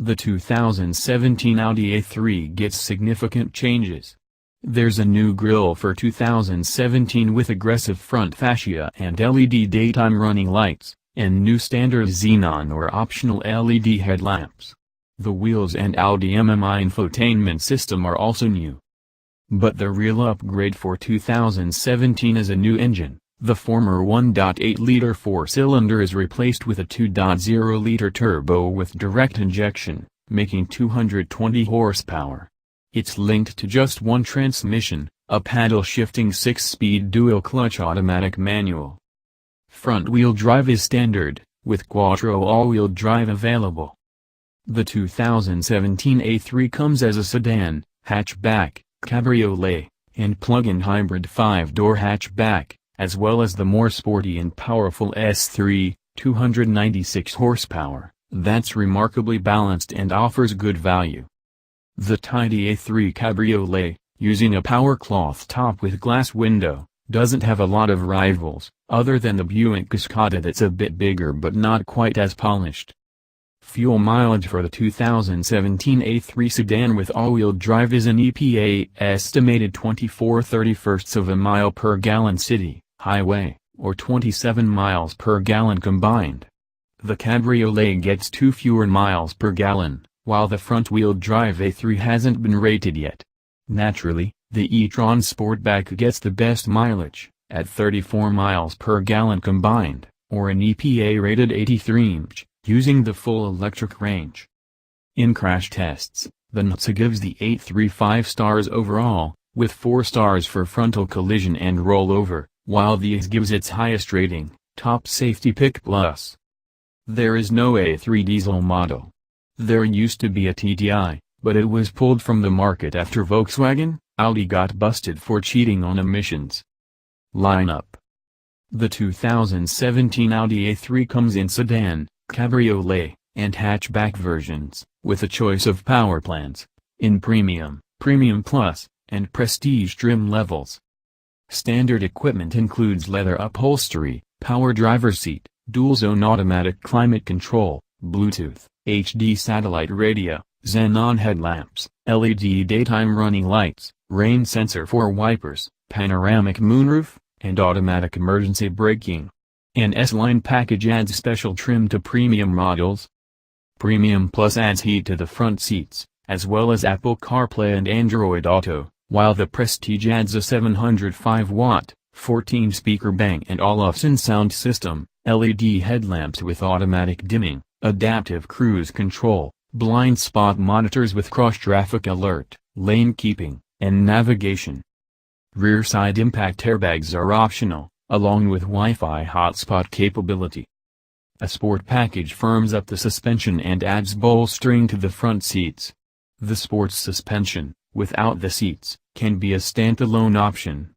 The 2017 Audi A3 gets significant changes. There's a new grille for 2017 with aggressive front fascia and LED daytime running lights, and new standard Xenon or optional LED headlamps. The wheels and Audi MMI infotainment system are also new. But the real upgrade for 2017 is a new engine. The former 1.8-liter four-cylinder is replaced with a 2.0-liter turbo with direct injection, making 220 horsepower. It's linked to just one transmission, a paddle-shifting 6-speed dual-clutch automatic manual. Front-wheel drive is standard, with quattro all-wheel drive available. The 2017 A3 comes as a sedan, hatchback, cabriolet, and plug-in hybrid 5-door hatchback, as well as the more sporty and powerful S3, 296 horsepower, that's remarkably balanced and offers good value. The tidy A3 Cabriolet, using a power cloth top with glass window, doesn't have a lot of rivals, other than the Buick Cascada that's a bit bigger but not quite as polished. Fuel mileage for the 2017 A3 sedan with all-wheel drive is an EPA estimated 24/31 of a mile per gallon city, highway, or 27 miles per gallon combined. The Cabriolet gets 2 fewer miles per gallon, while the front-wheel drive A3 hasn't been rated yet. Naturally, the e-tron Sportback gets the best mileage, at 34 miles per gallon combined, or an EPA-rated 83 mph, using the full electric range. In crash tests, the NHTSA gives the A3 5 stars overall, with 4 stars for frontal collision and rollover, while the IS gives its highest rating, Top Safety Pick Plus. There is no A3 diesel model. There used to be a TDI, but it was pulled from the market after Volkswagen, Audi got busted for cheating on emissions. Lineup. The 2017 Audi A3 comes in sedan, cabriolet, and hatchback versions, with a choice of power plans, in Premium, Premium Plus, and Prestige trim levels. Standard equipment includes leather upholstery, power driver seat, dual-zone automatic climate control, Bluetooth, HD satellite radio, Xenon headlamps, LED daytime running lights, rain sensor for wipers, panoramic moonroof, and automatic emergency braking. An S-Line package adds special trim to premium models. Premium Plus adds heat to the front seats, as well as Apple CarPlay and Android Auto, while the Prestige adds a 705-watt, 14-speaker Bang & Olufsen sound system, LED headlamps with automatic dimming, adaptive cruise control, blind spot monitors with cross-traffic alert, lane keeping, and navigation. Rear side impact airbags are optional, along with Wi-Fi hotspot capability. A sport package firms up the suspension and adds bolstering to the front seats. The sports suspension, without the seats, can be a standalone option,